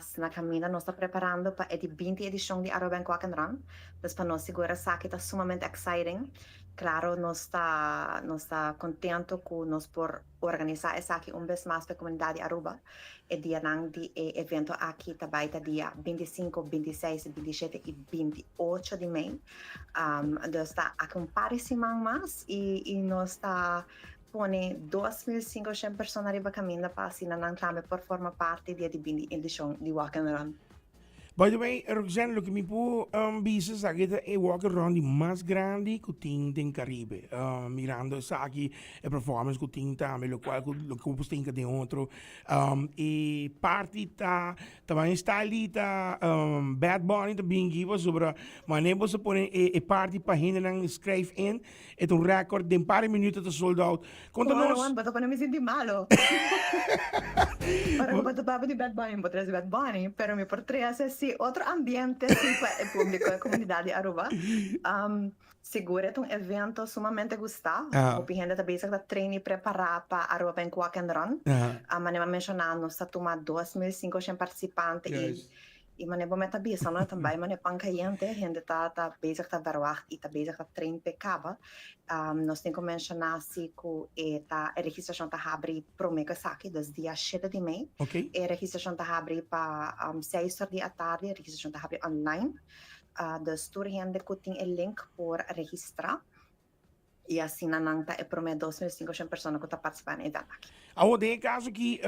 estás na caminha, nós está preparando para a 20 edição de Aruba Quack and Run. Então, para nós segura essa que está sumamente exciting. Claro, nós está contento com nós por organizar essa aqui vez mais para a comunidade Aruba. E dia nang di evento aqui também tá dia 25, 26, 27 e 28 de maio. Nós está aqui parecimento mais e nós está pone 2.500 persone arriba cammina passi na clame por forma parte di bindi edition di Walk and Run. By the way, Roxanne, lo que me puedo visa sagita e walk around di más grande que tem em Caribe. Mirando essa aqui a performance que tem também, lo qual lo que você tem de outro. E parte também está ali Bad Bunny também giva sobre maneira você põe e parte para gente não escreve in é um recorde de um par de minutos de sold out. Conta Claro, nós. bato pa mi senti malo. Parang bato pa di Bad Bunny, potrei di Bad Bunny, pero mi portrea se sì, outro ambiente sì, il pubblico e comunità di Aruba. Seguro é um evento sumamente gustado. Ah, Hopi gente também está treinando preparar para Aruba em Walk and Run. Mas nem mencionando, está tomando 2.500 participantes yes. e mané bom meta bisa, não também mané pancaiante, gente tá bezig tá verwacht e tá bezig tá trein pecaba. Nós temos que mencionar se que a registração tá abre pro mega saki dos dias 7 de maio. Ok. A registração tá abre para 6 horas da tarde, a registração tá abre online. Dus tur gente que tem o link por registrar. E assim, não tá é pro 2.500 pessoas que estão participando do evento aqui. Agora, tem caso que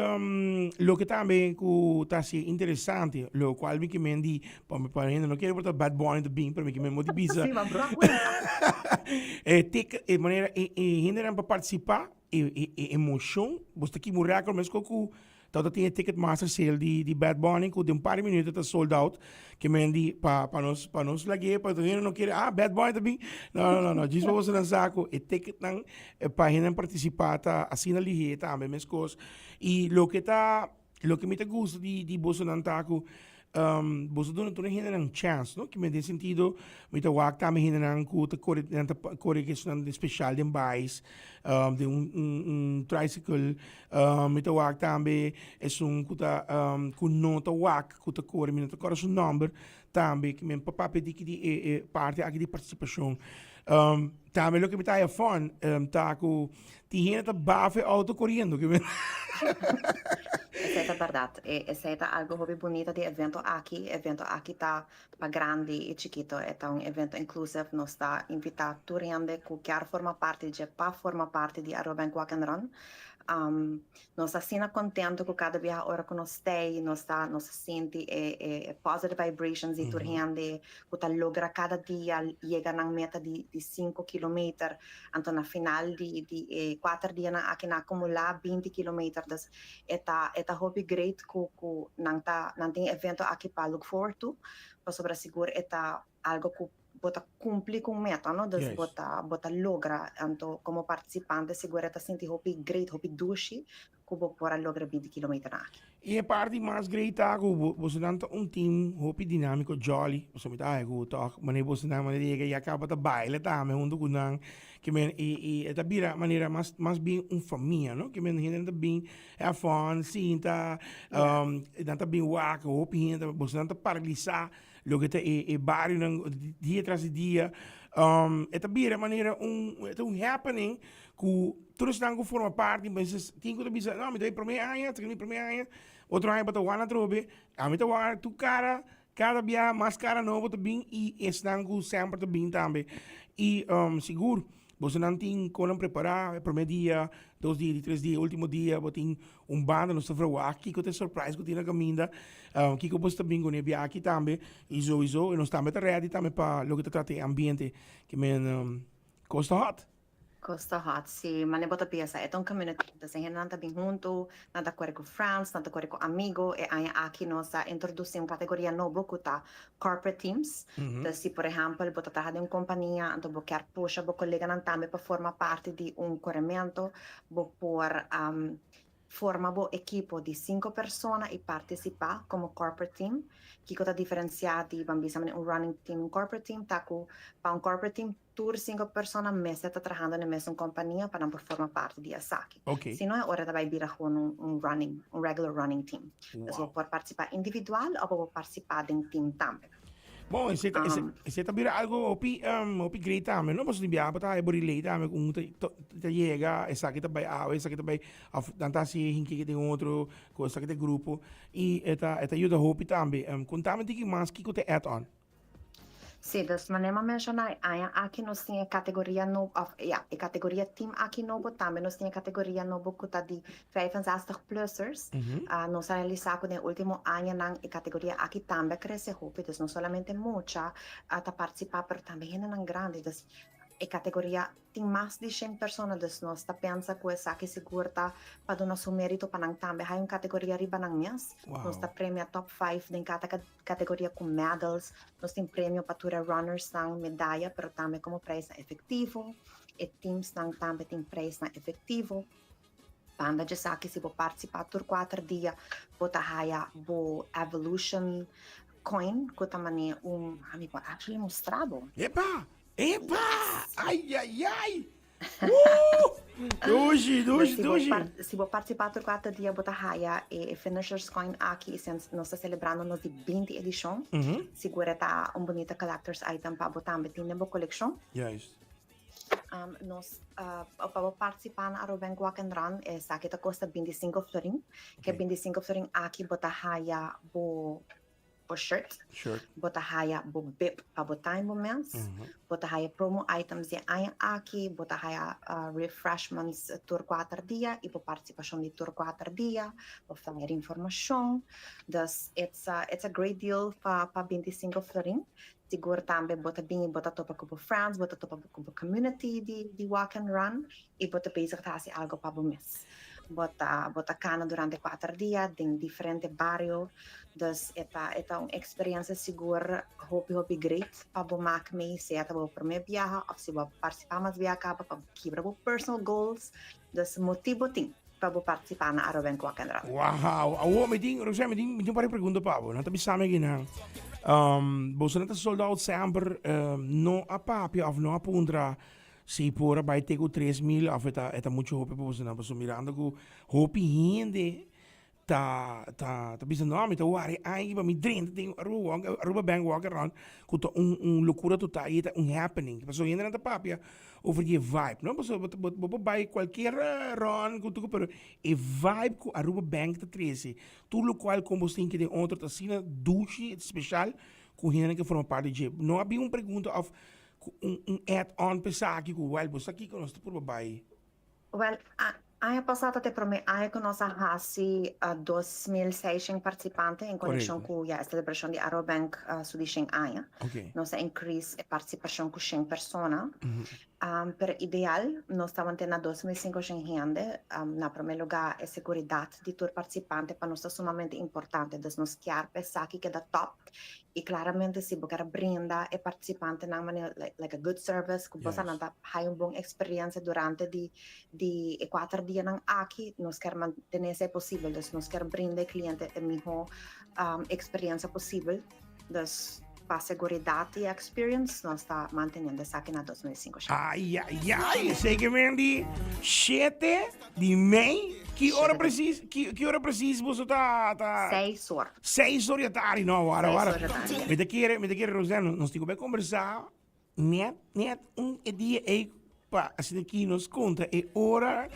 lo que também que está se interessante, lo qual me que mendi, para não quero botar Bad Bunny de bem, para me que me motiviza. Sim, mas bro, cuenta. Tem maneira ainda para participar, emoção, você aqui morrer com mas que Então, tinha Ticketmaster sale de Bad Bunny, que de um par de minutos está sold out, que mendi para nós lagi, para tu não quer, Bad Bunny também. Não, diz para você lançar com o ticket não, para gente participar, tá, assim na lihe, tá, mesmas coisas. E lo que me te gusta de você não tá com, você não tem ainda chance, não? Que me dê sentido, me te wak também ainda não com corre questão de especial de bais, de tricycle, me te wak também é kuta kun nota wak kuta corre me te corre seu number também que me papá pedi que de parte aqui de participação. Também lo que me tá é fun, tá com tinha tá bafe auto correndo que me Essa é a verdade. Essa é algo hobby bonito de evento aqui. Evento aqui tá para grande e chiquito. É um evento inclusive. Nós está invitado todo mundo que quer formar parte de para formar parte de Aruba Walk and Run. Nós assim contente com cada vez hora que nós tem, nós sente positive vibrations e todo mundo que tá logra cada dia chegar na meta de 5 km. Então na final de 4 dias aqui na acumular 20 km. Eta hobby great ku nang tem evento aqui para look forward to para sobre seguro eta algo que bota cumprir com meta, no? Dus yes. bota logra anto como participante seguro eta senti hobby great hobby dushi ku bo pora logra 20 km aqui. E a parte mais great ako, você não team hopi dinâmico jolly, você me dá ego talk, mas você não maneira que acaba de baile tá, mas onde kunang que men e tá bira maneira mais bem família, no? Que men ainda bem é fun, sinta, ainda bem wak, hopi ainda você não paralisar, lo que tá e barrio nang dia tras dia, é tá bira maneira happening que todos não forma parte, mas tem que bisa, não, me dá primeiro ano, tem primeiro ano, outro ano para o trobe, a mim tá tu cara, cada dia mais cara novo também e estão sempre também também. E seguro, você não tem como preparar, o primeiro dia, 2 dias, 3 dias, último dia, você tem banda no sofreu aqui, que tem surprise, que tem na caminha, que você também com ele aqui também, e nós também tá ready também para lo que te trata ambiente, que men costa hot. Costa Hot, sim, mas nem bota pieza. É um community. Então, a gente não está bem junto, não está com friends, não está com amigo. E aí aqui nós introduzimos uma categoria nova que tá corporate teams. Então, se por exemplo, você está em uma companhia, então você quer puxar o colega não também para formar parte de corremento, você por formamos equipo de 5 personas y participar como corporate team. Kiko ta differenziati, bambisa un running team, un corporate team, taku pa un corporate team, tur 5 personas mesa está trabajando en mesma compañía para não formar parte de Asaki. Ok. Se não é hora de vai virar um regular running team. Então, vou Wow. poder participar individual ou vou participar de um team também. Bom, esse também algo opi great também, não posso dizer para tá bori late também com te llega, essa que também essa que também tanta se hinque que tem outro, coisa que tem grupo e eta ajuda hopi também. Contame de que mais que te add on. Sim, das maneiras mencionar, aqui nós tinha categoria no, e categoria team aqui novo também nós tinha categoria novo que tá de 65 plusers. Nós realizamos no último ano na categoria aqui também cresce hope, então não somente muita a participar, mas também é na grande, das e categoria tem mais de 100 pessoas, nós está pensa que essa aqui segura para dar nosso mérito para nang também há uma categoria riba nang minhas, nós está prêmio top 5 em cada categoria com medals, nós tem prêmio para tura runners nang medalha, pero também como preço efetivo, e teams nang também tem preço efetivo. Panda de sa que se vou participar por 4 dias, vou haya bo evolution coin, que também amigo actually mostrado. Epa! Ai, ai, ai! Doji! Se vou participar por 4 dias, vou haya e Finishers Coin aqui, nós estamos celebrando nos de 20 edição. Segura tá bonita collector's item para botar também na coleção. Juist. Nós para participar na Arobank Walk and Run, essa que custa 25 florin, que 25 florin aqui bota haya bo shirt, bota haya bo bib para botar em momentos, bota haya promo items de aqui, bota haya refreshments por 4 dias e por participação de por 4 dias, por fazer informação. Dus it's a great deal para 25 florin. Seguro também bota bem, bota topa com friends, bota topa com community de walk and run e bota bezig fazer algo para o mês. Bota cana durante 4 dias em diferentes barrios. Dus é uma experiência segura, hope great para o mak me se ata o primeiro viagem ou se vou participar mais viagem para quebrar os personal goals. Dus motivo tem para participar na Arobank Walk and Run. Wow, awo me pare pergunta pa bo, nata bisame gina. Bosa nata sold out sempre no a papia of no a pundra. Se pora vai ter com 3.000 of eta muito hope bosa na bosa mirando com hope hinde ta bisa nome ta wari ai ba mi drink tem Aruba Bank Walk Around com loucura total e happening. Passou ainda na papia over die vibe, não? Passou vai qualquer run com tudo pero e vibe com Aruba Bank ta 13. Tudo qual como você tem que ter outro assim douche especial com gente que forma parte de. Não havia pergunta of add-on pensar aqui com o você aqui com nós por vai. Well, ano passado te prome ano que nós hasi 2.600 participantes em conexão com a celebração de Arobank Sudishen ano. Nós increase a participação com 100 pessoas. Pero ideal, nós estamos tendo 2.500 gente. Na primeiro lugar, a segurança de todo participante para nós é sumamente importante. Então, nós queremos pensar que é da top. E claramente, se você brinda a participante na maneira, like a good service, que você não tem uma boa experiência durante de 4 dias aqui, nós queremos manter isso possível. Então, nós queremos brindar ao cliente a melhor experiência possível. Então, para a segurança e a experience, nós estamos mantendo isso aqui na 2005. Ai, zeker Mandy. 7 de mei. Que hora precies você tá? 6 horas. 6 horas da tarde, não, agora. Me te quer, Rosana, nós temos que conversar. Net dia aí para assim aqui nos conta é hora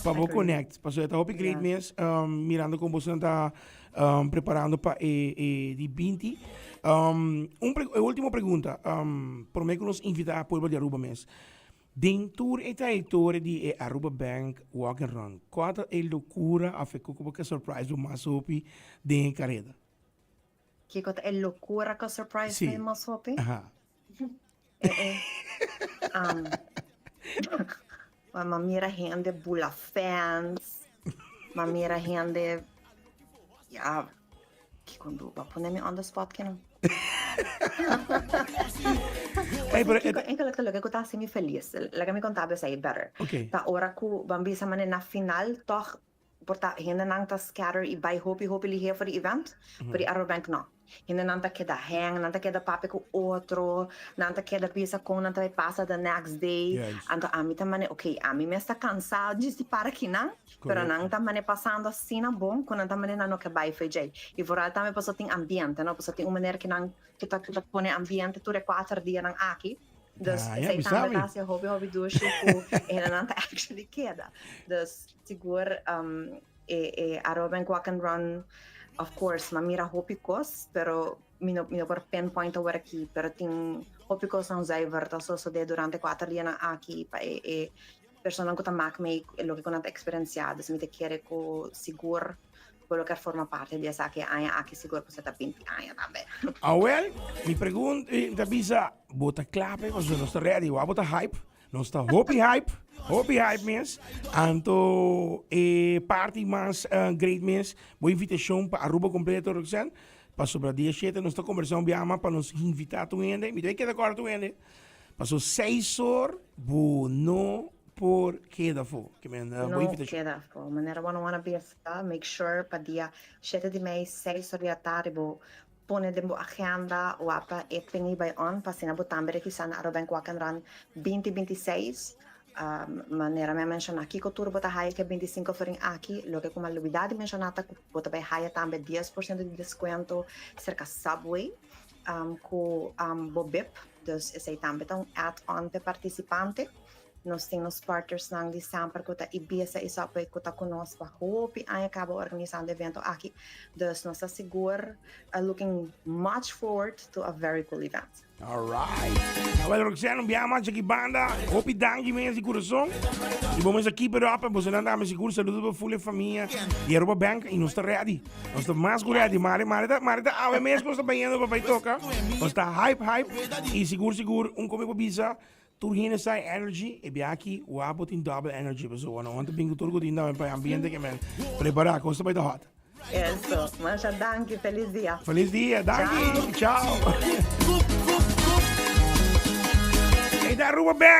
para vou connect. Passou até hope great mês, mirando como você está preparando para de 20. Última pergunta, por mim que nos invitar a povo de Aruba mês. Dentro da trajetória de Aruba Bank Walk and Run, qual é a loucura a feito como que surprise do Masopi de carreira? Que é loucura que surprise do Masopi? Ma mira gente bula fans, ma mira gente que quando va ponermi on the spot que não. Enquanto que tá semi feliz, la que me contava sei better. Ta ora ku bambisa mane na final toch porta hindi nang ta scatter i buy hopi lihe for the event, for the Arabank no. Hindi nang ta keda hang, nang ta keda papi ko otro, nang ta keda pisa kung nang ta pasa the next day. Yes. Anto ami ta mane, okay, ami me sta cansado de para aqui não, pero nang ta mane passando assim na bom, quando ta mane não que buy foi jay. E voral ta me passo tem ambiente, no? Passo tem maneira que nang kita pone ambiente tudo 4 dias nang aqui. Dus Ah, ja, zij bestaan também tá hobby douche e não tá actually queda. Dus seguro Araban Quack and Run, of course, mamira hobby cos, pero mino por pinpoint over aqui, pero tem hobby cos não zai verta so de durante 4 dias na aqui pa persona que tá mac me lo que conta experienciado, se me te quiere co seguro quello che forma parte di essa che hai anche sicuro che sta 20 anni vabbè. Ah, well, mi pregunto, da bisa, bota klape, was we nog ready, wa bota hype, nog sta hopi hype mens, anto party mas great mens, boa invitação para Aruba completo, Roxanne, para sobre dia 7, nós está conversando biama para nos invitar tu ende, me dei que da corto ende, passou 6 horas, bo no por queda fo, que men boa invitação. Queda fo, maneira wanna be make sure pa dia 7 di mei 6 ore a tarde pone dembo agenda o apa e pingi by on pa sinabu tambere ki sana Araban Quack and Run 2026 maneira me mention aqui que o turbo tá high que 25 forinho aqui lo que como a novidade mencionada que bota by high também 10% de desconto cerca Subway com Bobip dus esse também tá add-on pe participante. Nós temos partners ng December que tá ibisa isa pa que tá conosco hope ay acaba organizando evento aqui. Dus nós seguro looking much forward to a very cool event. All right. Well, Roxanne, biama aqui banda. Hope dangi men de coração. E vamos aqui keep it up, você não dá mais seguro, saludo para full família. E Aruba Bank e nós está ready. Nós está mais ready, marita, ave mesmo nós está banhando para vai tocar. Nós está hype e seguro comigo bisa. Turhine sai energy e biaki wabo tin double energy so want to bingo turgo din daw pa ambiente que men prepara costa by the hot. Eso, mas danke, feliz dia. Feliz dia, danke. Ciao. Hey, da Aruba Bank.